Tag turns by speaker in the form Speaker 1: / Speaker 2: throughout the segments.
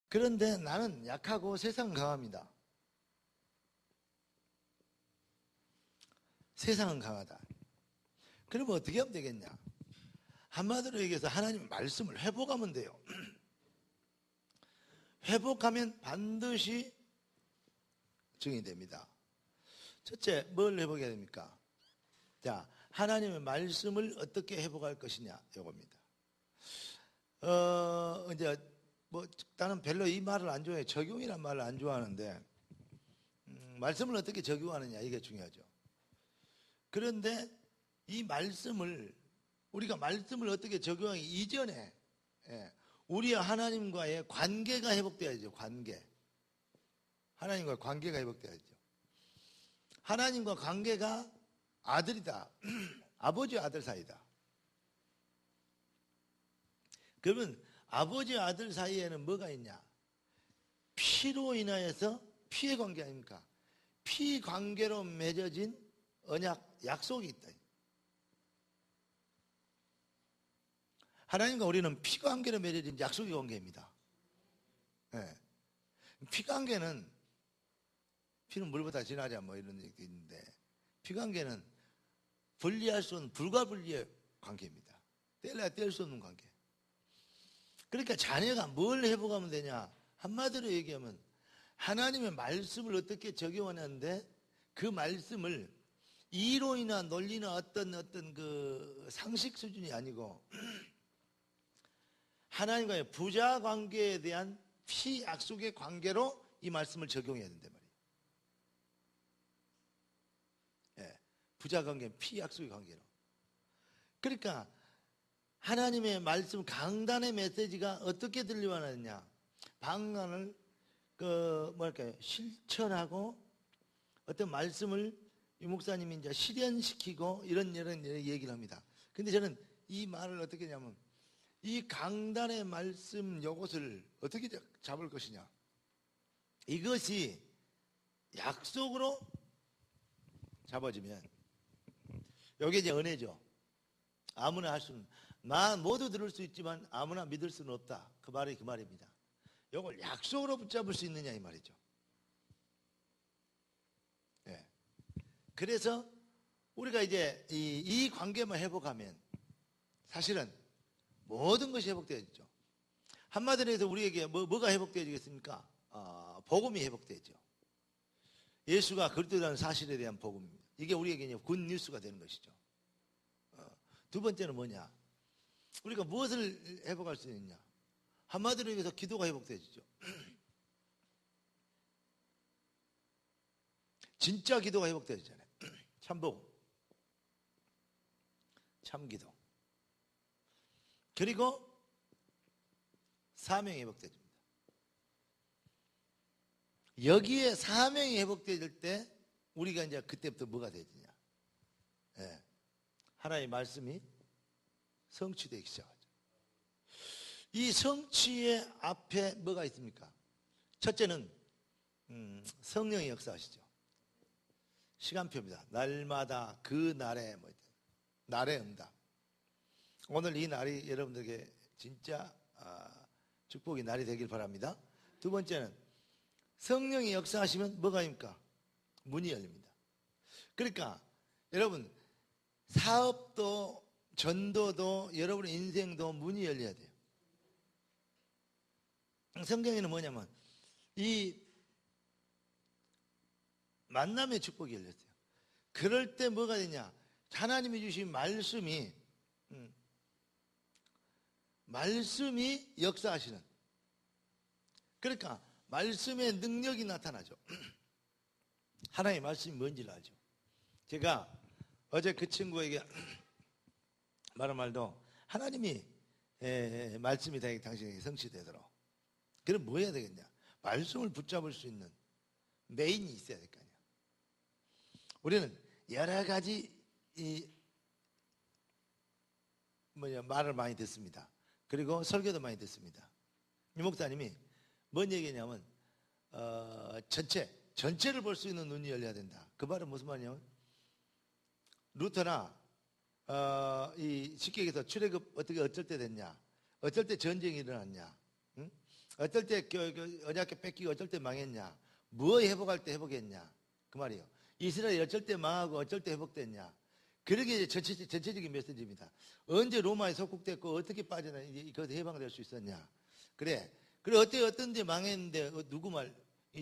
Speaker 1: 그런데 나는 약하고 세상은 강합니다. 세상은 강하다. 그러면 어떻게 하면 되겠냐? 한마디로 얘기해서 하나님 말씀을 회복하면 돼요. 회복하면 반드시 증인됩니다. 첫째, 뭘 회복해야 됩니까? 자, 하나님의 말씀을 어떻게 회복할 것이냐, 요겁니다. 이제, 나는 별로 이 말을 안 좋아해요. 적용이란 말을 안 좋아하는데, 말씀을 어떻게 적용하느냐, 이게 중요하죠. 그런데 이 말씀을, 우리가 말씀을 어떻게 적용하기 이전에, 우리와 하나님과의 관계가 회복돼야죠, 관계. 하나님과 관계가 회복돼야죠. 하나님과 관계가 아들이다. 아버지와 아들 사이다. 그러면 아버지와 아들 사이에는 뭐가 있냐? 피로 인하여서 피의 관계 아닙니까? 피 관계로 맺어진 언약, 약속이 있다. 하나님과 우리는 피 관계로 맺어진 약속의 관계입니다. 네. 피 관계는 피는 물보다 진하자 뭐 이런 얘기 있는데 피 관계는 분리할 수 없는 불가분리의 관계입니다. 뗄래야 뗄 수 없는 관계. 그러니까 자녀가 뭘 회복하면 되냐? 한마디로 얘기하면 하나님의 말씀을 어떻게 적용하는데 그 말씀을 이론이나 논리나 어떤 그 상식 수준이 아니고 하나님과의 부자 관계에 대한 피 약속의 관계로 이 말씀을 적용해야 된단 말이에요. 부자 관계, 피 약속의 관계로. 그러니까 하나님의 말씀 강단의 메시지가 어떻게 들려와느냐? 방언을 실천하고 어떤 말씀을 이 목사님이 이제 실현시키고 이런 얘기를 합니다. 근데 저는 이 말을 어떻게 하냐면 이 강단의 말씀 요것을 어떻게 잡을 것이냐? 이것이 약속으로 잡아지면 여기 이제 은혜죠. 아무나 할 수는 모두 들을 수 있지만 아무나 믿을 수는 없다. 그 말이 그 말입니다. 이걸 약속으로 붙잡을 수 있느냐 이 말이죠. 예. 그래서 우리가 이제 이 관계만 회복하면 사실은 모든 것이 회복되어지죠. 한마디로 해서 우리에게 뭐가 회복되어지겠습니까? 복음이 회복되죠. 예수가 그리스도라는 사실에 대한 복음입니다. 이게 우리에게 이제 굿 뉴스가 되는 것이죠. 두 번째는 뭐냐? 우리가 무엇을 회복할 수 있느냐? 한마디로 얘기해서 기도가 회복되어지죠. 진짜 기도가 회복되어지잖아요. 참복음, 참기도. 그리고 사명이 회복되어집니다. 여기에 사명이 회복되어질 때 우리가 이제 그때부터 뭐가 되느냐? 하나님의 말씀이 성취되기 시작하죠. 이 성취의 앞에 뭐가 있습니까? 첫째는 성령이 역사하시죠. 시간표입니다. 날마다 그 날에 날의 응답. 오늘 이 날이 여러분들에게 진짜 축복의 날이 되길 바랍니다. 두 번째는 성령이 역사하시면 뭐가 입니까? 문이 열립니다. 그러니까 여러분 사업도 전도도 여러분의 인생도 문이 열려야 돼요. 성경에는 뭐냐면 이 만남의 축복이 열렸어요. 그럴 때 뭐가 되냐? 하나님이 주신 말씀이 역사하시는. 그러니까 말씀의 능력이 나타나죠. 하나님의 말씀이 뭔지를 알죠. 제가 어제 그 친구에게 말한 말도 하나님이 말씀이 당신에게 성취되도록. 그럼 뭐 해야 되겠냐? 말씀을 붙잡을 수 있는 메인이 있어야 될 거 아니야. 우리는 여러 가지 말을 많이 듣습니다. 그리고 설교도 많이 듣습니다. 이 목사님이 뭔 얘기냐면 전체를 볼 수 있는 눈이 열려야 된다. 그 말은 무슨 말이냐면 루터나 쉽게 얘기해서 출애굽 어쩔 때 됐냐? 어쩔 때 전쟁이 일어났냐? 응? 어떨 때 언약궤 뺏기고 어떨 때 망했냐? 뭐 회복할 때 회복했냐? 그 말이에요. 이스라엘이 어쩔 때 망하고 어쩔 때 회복됐냐? 그러게 전체적인 메시지입니다. 언제 로마에 속국됐고 어떻게 빠져나 그것도 해방될 수 있었냐? 그래 어떤 데 망했는데 누구 말?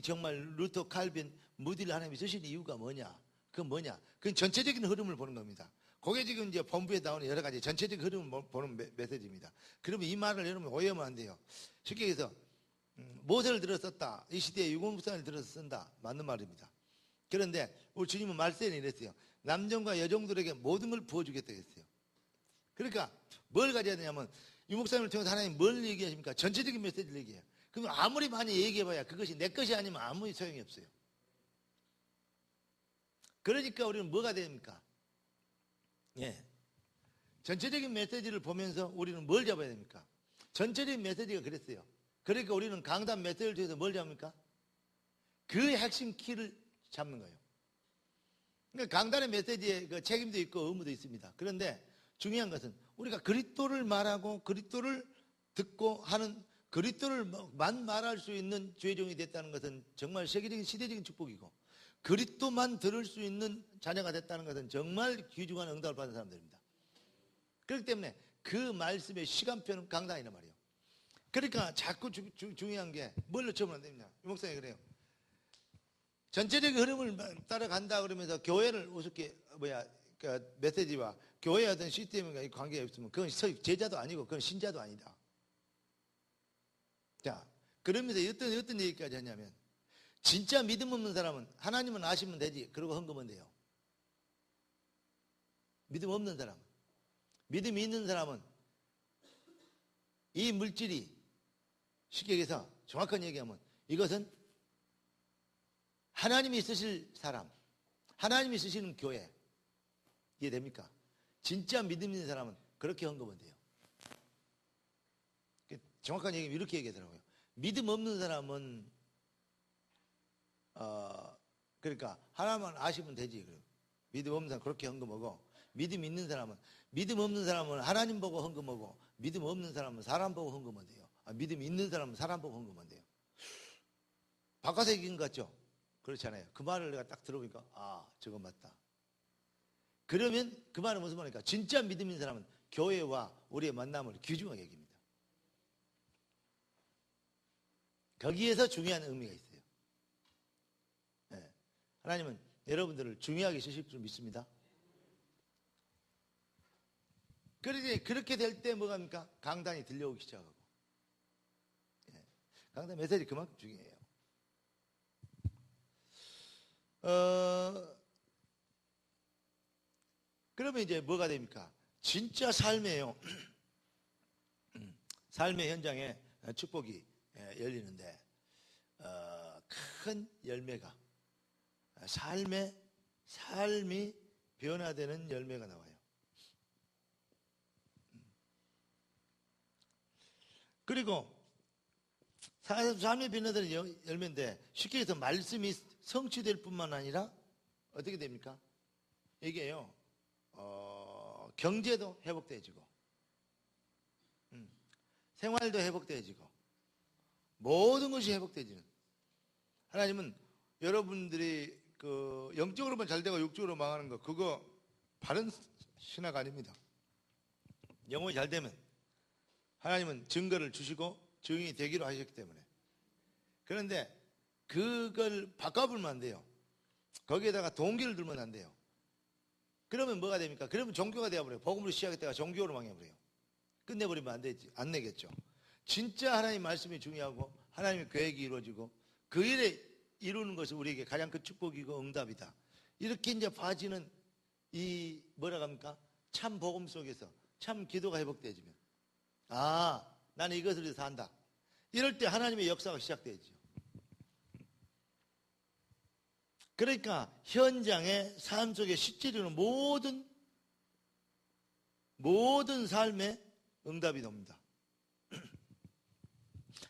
Speaker 1: 정말 루터, 칼빈, 무디를 하나님이 쓰신 이유가 뭐냐? 그건 뭐냐? 그건 전체적인 흐름을 보는 겁니다. 그게 지금 이제 본부에 나오는 여러 가지 전체적인 흐름을 보는 메시지입니다. 그러면 이 말을 여러분 오해하면 안 돼요. 쉽게 얘기해서 모세를 들었었다. 이 시대에 유공국산을 들어서 쓴다. 맞는 말입니다. 그런데 우리 주님은 말씀에 이랬어요. 남정과 여종들에게 모든 걸 부어주겠다 했어요. 그러니까 뭘 가져야 되냐면 이 목사님을 통해서 하나님 뭘 얘기하십니까? 전체적인 메시지를 얘기해요. 그러면 아무리 많이 얘기해봐야 그것이 내 것이 아니면 아무 소용이 없어요. 그러니까 우리는 뭐가 됩니까? 예. 전체적인 메시지를 보면서 우리는 뭘 잡아야 됩니까? 전체적인 메시지가 그랬어요. 그러니까 우리는 강단 메시지를 통해서 뭘 잡습니까? 그 핵심 키를 잡는 거예요. 그러니까 강단의 메시지에 그 책임도 있고 의무도 있습니다. 그런데 중요한 것은 우리가 그리스도를 말하고 그리스도를 듣고 하는 그리스도를만 말할 수 있는 죄종이 됐다는 것은 정말 세계적인 시대적인 축복이고 그리스도만 들을 수 있는 자녀가 됐다는 것은 정말 귀중한 응답을 받은 사람들입니다. 그렇기 때문에 그 말씀의 시간표는 강단이란 말이에요. 그러니까 자꾸 중요한 게 뭘로 쳐면 안 됩니다. 이 목사님이 그래요. 전체적인 흐름을 따라간다 그러면서 교회를 우습게 그 메시지와 교회의 어떤 시스템과 관계가 없으면 그건 제자도 아니고 그건 신자도 아니다. 자, 그러면서 어떤 얘기까지 하냐면 진짜 믿음 없는 사람은 하나님은 아시면 되지. 그러고 헌금은 돼요. 믿음 없는 사람은. 믿음이 있는 사람은 이 물질이 쉽게 얘기해서 정확한 얘기하면 이것은 하나님이 쓰실 사람, 하나님이 쓰시는 교회. 이해됩니까? 진짜 믿음 있는 사람은 그렇게 헌금은 돼요. 정확한 얘기는 이렇게 얘기하더라고요. 믿음 없는 사람은 그러니까 하나만 아시면 되지. 믿음 없는 사람은 그렇게 헌금하고 믿음 있는 사람은 하나님 보고 헌금하고 믿음 없는 사람은 사람 보고 헌금하면 돼요. 믿음 있는 사람은 사람 보고 헌금하면 돼요. 바꿔서 얘기한 것 같죠? 그렇잖아요. 그 말을 내가 딱 들어보니까 저거 맞다. 그러면 그 말은 무슨 말입니까? 진짜 믿음 있는 사람은 교회와 우리의 만남을 귀중하게 여깁니다. 거기에서 중요한 의미가 있어요. 네. 하나님은 여러분들을 중요하게 쓰실 줄 믿습니다. 그렇게 될 때 뭐가 합니까? 강단이 들려오기 시작하고. 네. 강단 메시지 그만큼 중요해요. 그러면 이제 뭐가 됩니까? 진짜 삶이에요. 삶의 현장에 축복이 열리는데 큰 열매가 삶이 변화되는 열매가 나와요. 그리고 삶이 변화되는 열매인데 쉽게 해서 말씀이 성취될 뿐만 아니라 어떻게 됩니까? 이게요 경제도 회복되어지고 생활도 회복되어지고 모든 것이 회복되어지는. 하나님은 여러분들이 그 영적으로만 잘 되고 육적으로 망하는 거 그거 바른 신학 아닙니다. 영혼이 잘 되면 하나님은 증거를 주시고 증인이 되기로 하셨기 때문에. 그런데 그걸 바꿔보면 안 돼요. 거기에다가 동기를 들면 안 돼요. 그러면 뭐가 됩니까? 그러면 종교가 되어버려요. 복음으로 시작했다가 종교로 망해버려요. 끝내버리면 안 되지, 안 내겠죠. 진짜 하나님 말씀이 중요하고 하나님의 계획이 이루어지고 그 일에 이루는 것이 우리에게 가장 큰 축복이고 응답이다. 이렇게 이제 봐지는 이 뭐라 합니까? 참 복음 속에서 참 기도가 회복되어지면 나는 이것을 위해서 산다. 이럴 때 하나님의 역사가 시작되죠. 그러니까 현장의 삶 속에 실제로는 모든 삶에 응답이 옵니다.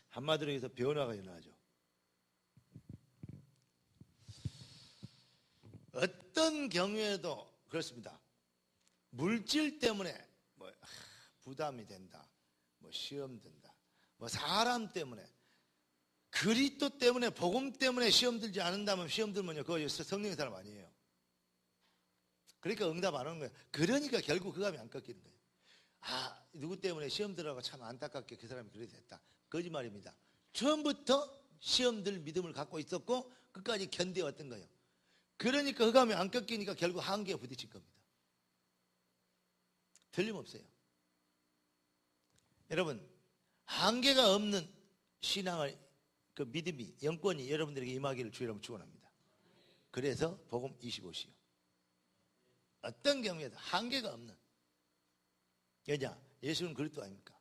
Speaker 1: 한마디로 해서 변화가 일어나죠. 어떤 경우에도 그렇습니다. 물질 때문에 부담이 된다, 시험 든다, 사람 때문에 그리스도 때문에, 복음 때문에 시험 들지 않는다면, 시험 들면요, 그거 성령의 사람 아니에요. 그러니까 응답 안 하는 거예요. 그러니까 결국 그 감이 안 꺾이는 거예요. 아, 누구 때문에 시험 들어가고 참 안타깝게 그 사람이 그래 됐다. 거짓말입니다. 처음부터 시험 들 믿음을 갖고 있었고 끝까지 견뎌왔던 거예요. 그러니까 그 감이 안 꺾이니까 결국 한계에 부딪힌 겁니다. 틀림없어요. 여러분, 한계가 없는 신앙을, 그 믿음이, 영권이 여러분들에게 임하기를 주의 이름으로 축원합니다. 그래서 복음 25시요. 어떤 경우에도 한계가 없는. 왜냐? 예수는 그리스도 아닙니까?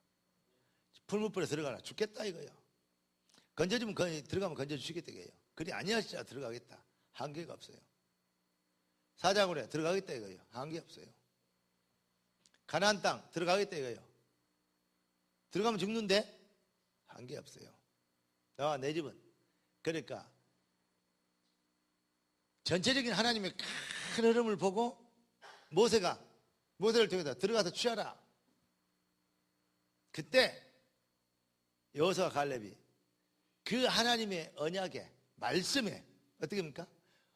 Speaker 1: 풀무불에 들어가라. 죽겠다 이거예요. 건져주면 들어가면 건져주시겠다 이거예요. 그리 아니하시자 들어가겠다. 한계가 없어요. 사자굴에 들어가겠다 이거예요. 한계 없어요. 가나안 땅 들어가겠다 이거예요. 들어가면 죽는데 한계 없어요. 나와 내 집은. 그러니까 전체적인 하나님의 큰 흐름을 보고 모세를 통해서 들어가서 취하라. 그때 여호수아와 갈렙이 그 하나님의 언약에, 말씀에, 어떻게 합니까?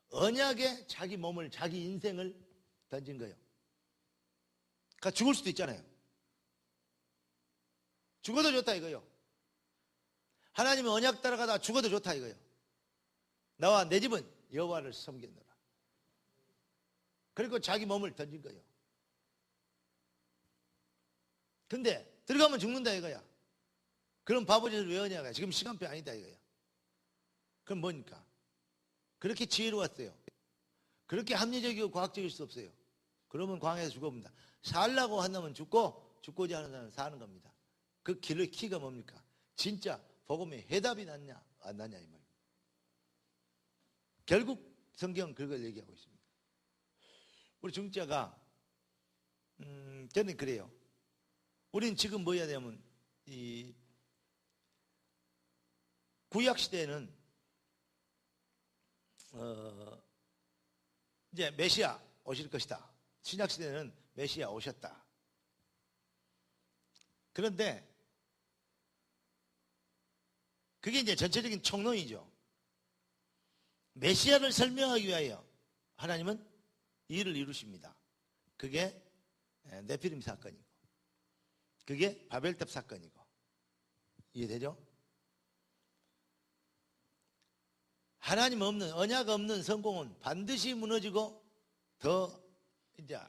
Speaker 1: 언약에 자기 몸을, 자기 인생을 던진 거예요. 그러니까 죽을 수도 있잖아요. 죽어도 좋다 이거예요. 하나님의 언약 따라가다가 죽어도 좋다 이거예요. 나와 내 집은 여호와를 섬기노라. 그리고 자기 몸을 던진 거예요. 근데 들어가면 죽는다 이거야. 그럼 바보짓을 왜 하냐가 지금 시간표 아니다 이거야. 그럼 뭐니까? 그렇게 지혜로웠어요. 그렇게 합리적이고 과학적일 수 없어요. 그러면 광야에서 죽어봅니다. 살라고 한다면 죽고, 죽고자 하는 사람은 사는 겁니다. 그 길의 키가 뭡니까? 진짜 복음의 해답이 났냐 안 났냐 이 말이에요. 결국 성경은 그걸 얘기하고 있습니다. 우리 중자가 저는 그래요. 우리는 지금 뭐 해야 되냐면 이 구약 시대에는 이제 메시아 오실 것이다. 신약 시대는 메시아 오셨다. 그런데 그게 이제 전체적인 총론이죠. 메시아를 설명하기 위하여 하나님은 일을 이루십니다. 그게 네피림 사건이고, 그게 바벨탑 사건이고, 이해되죠? 하나님 없는, 언약 없는 성공은 반드시 무너지고 더 이제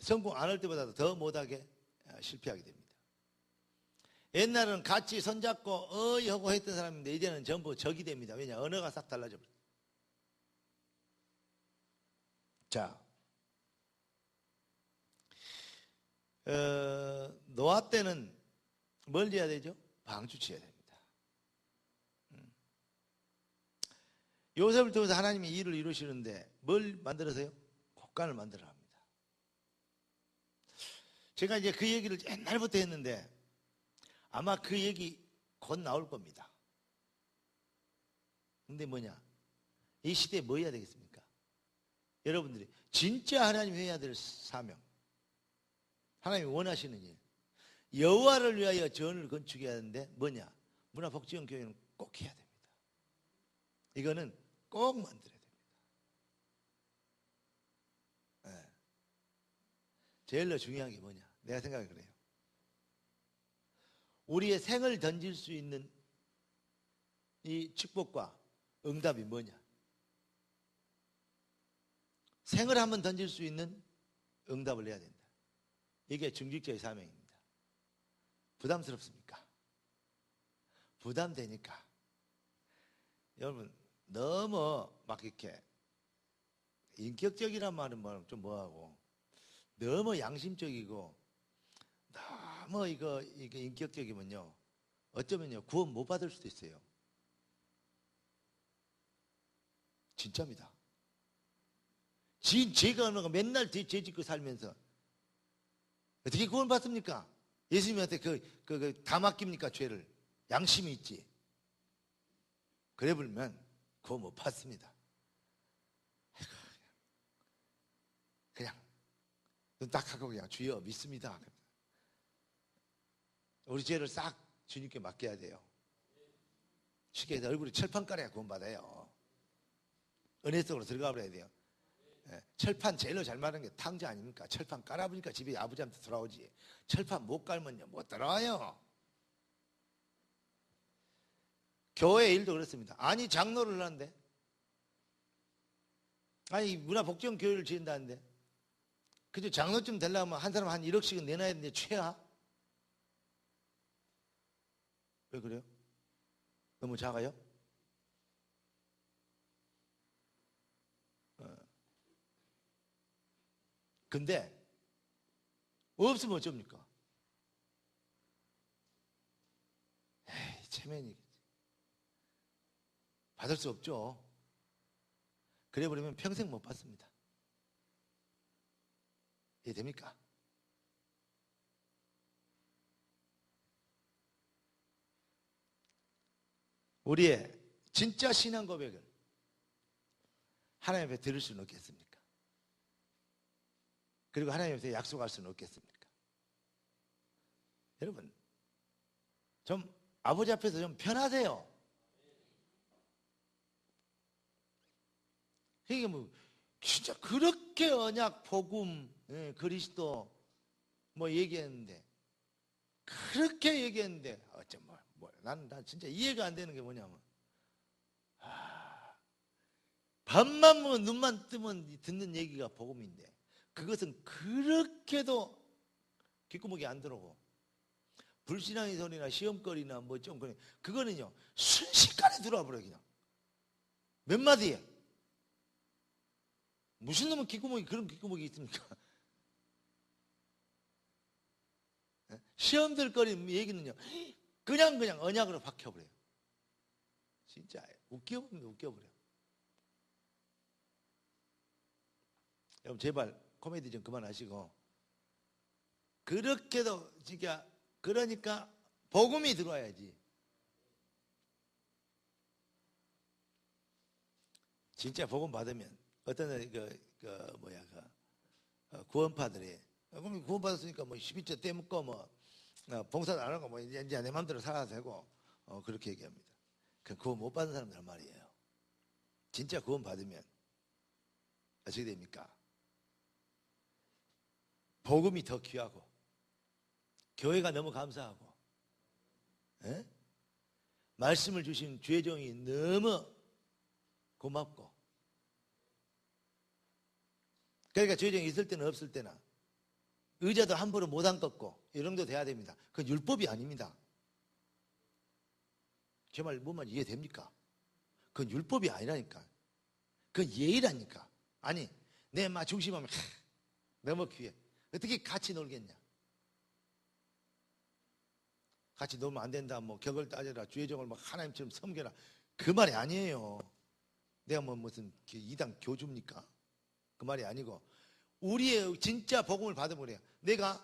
Speaker 1: 성공 안 할 때보다도 더 못하게 실패하게 됩니다. 옛날에는 같이 손잡고 어이 하고 했던 사람인데 이제는 전부 적이 됩니다. 왜냐? 언어가 싹 달라져 버려요. 자, 노아 때는 뭘 해야 되죠? 방주치해야 됩니다. 요셉을 통해서 하나님이 일을 이루시는데 뭘 만들어서요? 곡간을 만들어 합니다. 제가 이제 그 얘기를 옛날부터 했는데 아마 그 얘기 곧 나올 겁니다. 근데 뭐냐? 이 시대에 뭐 해야 되겠습니까? 여러분들이 진짜 하나님이 해야 될 사명, 하나님이 원하시는 일, 여호와를 위하여 전을 건축해야 하는데 뭐냐? 문화복지원 교회는 꼭 해야 됩니다. 이거는 꼭 만들어야 됩니다. 네. 제일 더 중요한 게 뭐냐? 내가 생각이 그래요. 우리의 생을 던질 수 있는 이 축복과 응답이 뭐냐? 생을 한번 던질 수 있는 응답을 해야 된다. 이게 중직자의 사명입니다. 부담스럽습니까? 부담되니까. 여러분, 너무 막 이렇게 인격적이란 말은 좀 뭐하고 너무 양심적이고 너무 이게 인격적이면요 어쩌면요 구원 못 받을 수도 있어요. 진짜입니다. 죄가 어느 거 맨날 죄 짓고 살면서 어떻게 구원 받습니까? 예수님한테 다 맡깁니까 죄를? 양심이 있지. 그래 보면 구원 못 받습니다. 그냥 눈 딱 하고 그냥 주여 믿습니다. 우리 죄를 싹 주님께 맡겨야 돼요. 쉽게 해서 얼굴에 철판 깔아야 구원받아요. 은혜 속으로 들어가 버려야 돼요. 예, 철판 제일로 잘 마는 게 탕자 아닙니까? 철판 깔아보니까 집에 아버지한테 돌아오지. 철판 못 깔면요 못 들어와요. 교회 일도 그렇습니다. 아니 장로를 하는데, 아니 문화복지원 교회를 지은다는데, 그저 장로쯤 되려면 한 사람 한 1억씩은 내놔야 되는데 최하? 왜 그래요? 너무 작아요? 근데 없으면 어쩝니까? 에이, 체면이 받을 수 없죠. 그래 버리면 평생 못 받습니다. 이해됩니까? 우리의 진짜 신앙 고백을 하나님 앞에 들을 수는 없겠습니까? 그리고 하나님 앞에 약속할 수는 없겠습니까? 여러분, 좀 아버지 앞에서 좀 편하세요. 이게 뭐 진짜 그렇게 언약, 복음, 그리스도 뭐 얘기했는데, 그렇게 얘기했는데 어쩜 난 진짜 이해가 안 되는 게 뭐냐면, 밥만 먹으면 눈만 뜨면 듣는 얘기가 복음인데, 그것은 그렇게도 귓구멍이 안 들어오고, 불신앙의 소리나 시험거리나 뭐 좀 그래, 그거는요 순식간에 들어와 버려. 그냥 몇 마디에. 무슨 놈은 귓구멍이 그런 귓구멍이 있습니까? 시험들 거리 얘기는요 그냥 언약으로 박혀버려요. 진짜 웃겨버립니다. 웃겨버려. 여러분 제발 코미디 좀 그만하시고, 그렇게도 진짜, 그러니까 복음이 들어와야지. 진짜 복음 받으면 어떤 구원파들이, 그럼 구원 받았으니까 뭐 12조 떼먹고 뭐 봉사도 안 하고 뭐 이제 내 마음대로 살아도 되고 그렇게 얘기합니다. 그 구원 못 받은 사람들 말이에요. 진짜 구원 받으면 어떻게 됩니까? 복음이 더 귀하고, 교회가 너무 감사하고, 에? 말씀을 주신 주의 종이 너무 고맙고, 그러니까 주의 종이 있을 때는 없을 때나 의자도 함부로 못 앉겠고 이런 정도 돼야 됩니다. 그건 율법이 아닙니다. 제 말 뭔 말인지 이해됩니까? 그건 율법이 아니라니까. 그건 예의라니까. 아니 내 막 중심하면 너무 귀해. 어떻게 같이 놀겠냐? 같이 놀면 안 된다. 뭐 격을 따져라. 주의 종을 막 하나님처럼 섬겨라. 그 말이 아니에요. 내가 뭐 무슨 이단 교주입니까? 그 말이 아니고, 우리의 진짜 복음을 받으면 그래요. 내가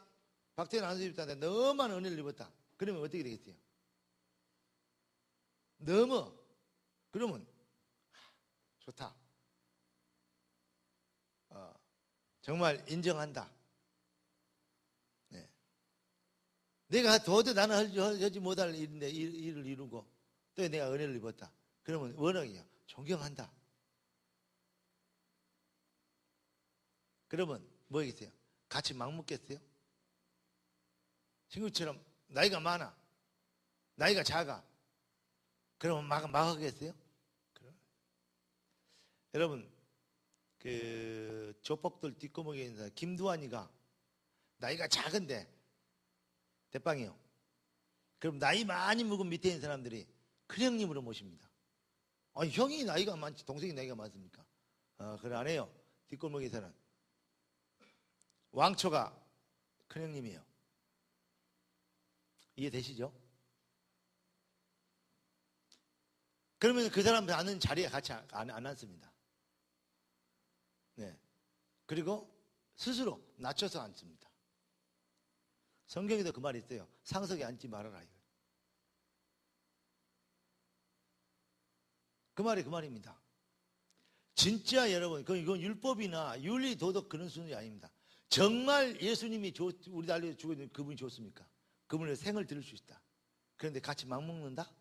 Speaker 1: 박태현 안수집사한테 너무 많은 은혜를 입었다. 그러면 어떻게 되겠어요? 너무, 그러면 좋다. 정말 인정한다. 네. 내가 도저히 나는 하지 못할 일인데 일을 이루고 또 내가 은혜를 입었다. 그러면 원하기요. 존경한다. 그러면 뭐겠어요? 같이 막 먹겠어요? 친구처럼 나이가 많아, 나이가 작아, 그러면 막 하겠어요? 여러분, 그 조폭들 뒷구멍에 있는 사람 김두한이가 나이가 작은데 대빵이요. 그럼 나이 많이 먹은 밑에 있는 사람들이 큰형님으로 모십니다. 아니 형이 나이가 많지 동생이 나이가 많습니까? 그래 안 해요. 뒷골목에 사는 왕초가 큰형님이에요. 이해되시죠? 그러면 그 사람들 앉는 자리에 같이 안 앉습니다. 네. 그리고 스스로 낮춰서 앉습니다. 성경에도 그 말이 있어요. 상석에 앉지 말아라. 그 말이 그 말입니다. 진짜 여러분, 이건 율법이나 윤리, 도덕 그런 수준이 아닙니다. 정말 예수님이 우리 알려주고 있는 그분이 좋습니까? 그분의 생을 들을 수 있다. 그런데 같이 막 먹는다?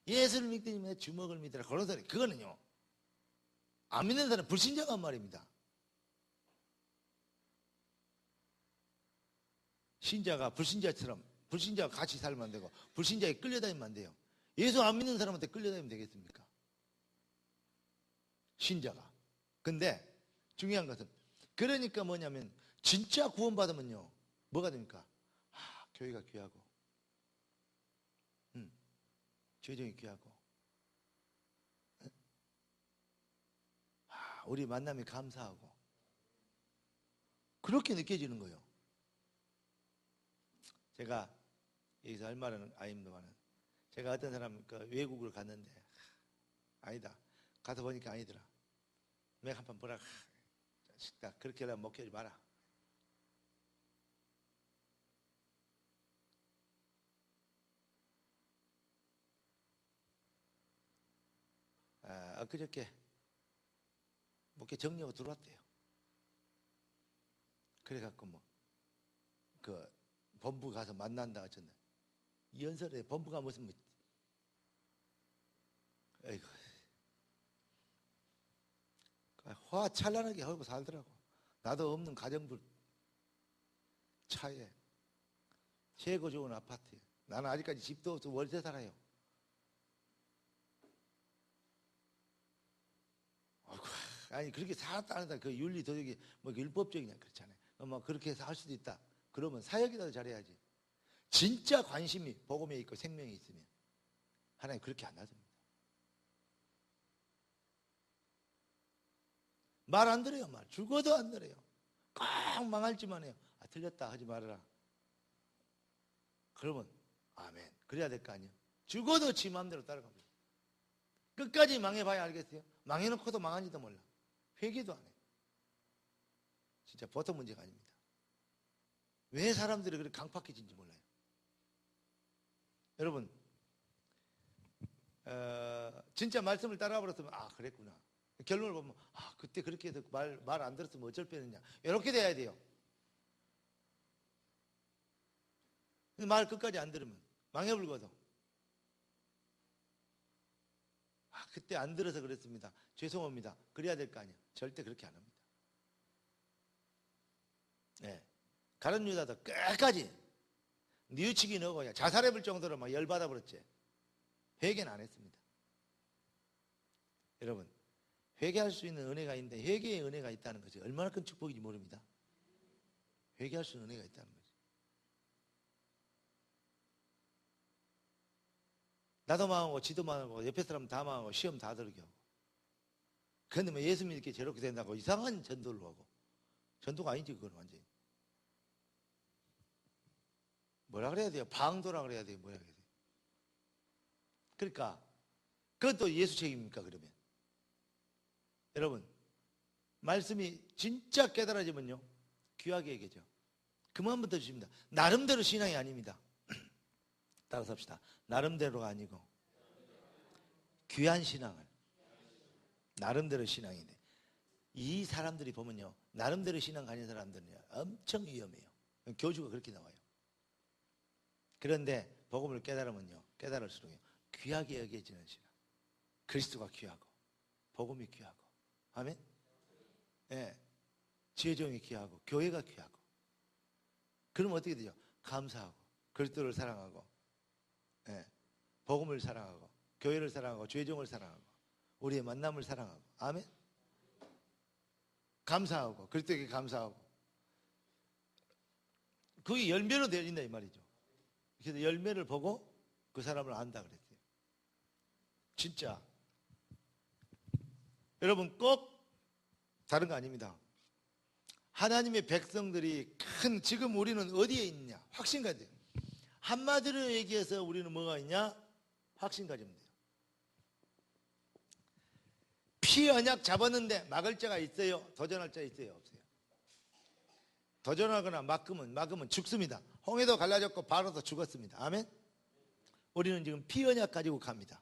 Speaker 1: 예수를 믿더니 내 주먹을 믿으라. 그런 소리. 그거는요, 안 믿는 사람은 불신자가 한 말입니다. 신자가 불신자가 같이 살면 안 되고 불신자에 끌려다니면 안 돼요. 예수 안 믿는 사람한테 끌려다니면 되겠습니까? 신자가. 근데 중요한 것은, 그러니까 뭐냐면 진짜 구원받으면요 뭐가 됩니까? 교회가 귀하고, 죄정이 귀하고, 우리 만남이 감사하고, 그렇게 느껴지는 거예요. 제가 여기서 할 말은 아닙니다만, 제가 어떤 사람 외국을 갔는데, 아니다, 가서 보니까 아니더라. 맥 한 판 보라. 자식다, 그렇게 하면 먹혀지 마라. 엊그저께 목회 정리하고 들어왔대요. 그래갖고 본부 가서 만난다 하셨네. 연설에 본부가 무슨 아이고, 화 찬란하게 하고 살더라고. 나도 없는 가정부 차에, 최고 좋은 아파트에. 나는 아직까지 집도 없어 월세 살아요. 아니 그렇게 살았다는 사람, 그 윤리 도덕이 율법적이냐 그렇잖아요. 그렇게 해서 할 수도 있다. 그러면 사역이라도 잘해야지. 진짜 관심이 복음에 있고 생명이 있으면 하나님 그렇게 안 놔둡니다. 말 안 들어요. 말 죽어도 안 들어요. 꼭 망할지만 해요. 틀렸다 하지 말아라. 그러면 아멘, 그래야 될 거 아니에요. 죽어도 지 마음대로 따라갑니다. 끝까지 망해봐야 알겠어요. 망해놓고도 망한지도 몰라. 회개도 안 해요. 진짜 보통 문제가 아닙니다. 왜 사람들이 그렇게 강팍해진지 몰라요. 여러분, 진짜 말씀을 따라와 버렸으면 그랬구나. 결론을 보면 그때 그렇게 해서 말 안 들었으면 어쩔 뻔했냐, 이렇게 돼야 돼요. 말 끝까지 안 들으면 망해불거든. 그때 안 들어서 그랬습니다, 죄송합니다, 그래야 될 거 아니에요. 절대 그렇게 안 합니다. 네. 가룟 유다도 끝까지 뉘우치기 넣고 자살해볼 정도로 막 열받아 버렸지. 회개는 안 했습니다. 여러분, 회개할 수 있는 은혜가 있는데, 회개의 은혜가 있다는 것이 얼마나 큰 축복인지 모릅니다. 회개할 수 있는 은혜가 있다는 거지. 나도 망하고 지도 망하고 옆에 사람 다 망하고 시험 다 들게 하고, 그런데 뭐 예수 믿게 저렇게 된다고 이상한 전도를 하고. 전도가 아니지 그건. 완전히 뭐라 그래야 돼요? 방도라 그래야 돼요? 뭐라 그래야 돼요? 그러니까 그것도 예수 책임입니까 그러면? 여러분, 말씀이 진짜 깨달아지면요 귀하게 얘기죠. 그만부터 주십니다. 나름대로 신앙이 아닙니다. 따라서 합시다. 나름대로가 아니고 귀한 신앙을, 나름대로 신앙인데, 이 사람들이 보면요 나름대로 신앙 가진 사람들은요 엄청 위험해요. 교주가 그렇게 나와요. 그런데 복음을 깨달으면요, 깨달을수록요 귀하게 여겨지는 신앙. 그리스도가 귀하고 복음이 귀하고, 아멘. 예, 지혜종이 귀하고 교회가 귀하고. 그러면 어떻게 되죠? 감사하고 그리스도를 사랑하고, 예, 복음을 사랑하고 교회를 사랑하고 죄종을 사랑하고 우리의 만남을 사랑하고, 아멘. 감사하고 그리스도에게 감사하고, 그게 열매로 되어진다 이 말이죠. 그래서 열매를 보고 그 사람을 안다 그랬어요. 진짜 여러분, 꼭 다른 거 아닙니다. 하나님의 백성들이 지금 우리는 어디에 있냐? 확신 가져요. 한마디로 얘기해서 우리는 뭐가 있냐? 확신 가지면 돼요. 피 언약 잡았는데 막을 자가 있어요? 도전할 자 있어요? 없어요? 도전하거나 막으면 죽습니다. 홍해도 갈라졌고 바로도 죽었습니다. 아멘. 우리는 지금 피 언약 가지고 갑니다.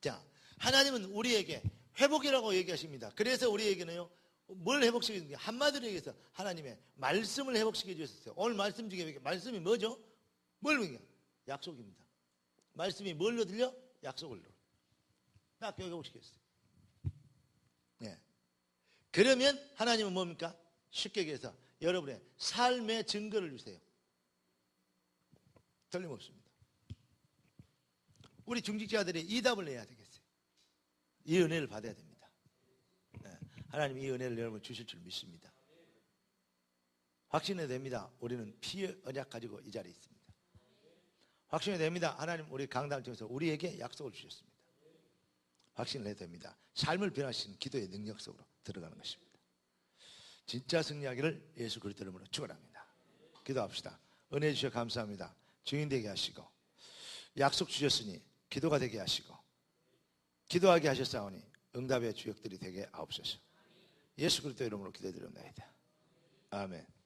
Speaker 1: 자, 하나님은 우리에게 회복이라고 얘기하십니다. 그래서 우리에게는요 뭘 회복시켜 주는 게, 한마디로 얘기해서 하나님의 말씀을 회복시켜 주셨어요. 오늘 말씀 중에 말씀이 뭐죠? 뭘 얘기해요? 약속입니다. 말씀이 뭘로 들려? 약속을 딱 회복시켰어요. 네. 그러면 하나님은 뭡니까? 쉽게 얘기해서 여러분의 삶의 증거를 주세요. 틀림없습니다. 우리 중직자들이 이 답을 내야 되겠어요. 이 은혜를 받아야 됩니다. 네. 하나님 이 은혜를 여러분 주실 줄 믿습니다. 확신해야 됩니다. 우리는 피의 언약 가지고 이 자리에 있습니다. 확신해야 됩니다. 하나님 우리 강단을 통해서 우리에게 약속을 주셨습니다. 확신을 해야 됩니다. 삶을 변화시키는 기도의 능력 속으로 들어가는 것입니다. 진짜 승리하기를 예수 그리스도 이름으로 축원합니다. 기도합시다. 은혜 주셔서 감사합니다. 증인 되게 하시고 약속 주셨으니 기도가 되게 하시고 기도하게 하셨사오니 응답의 주역들이 되게 하옵소서. 예수 그리스도 이름으로 기도드립니다. 아멘.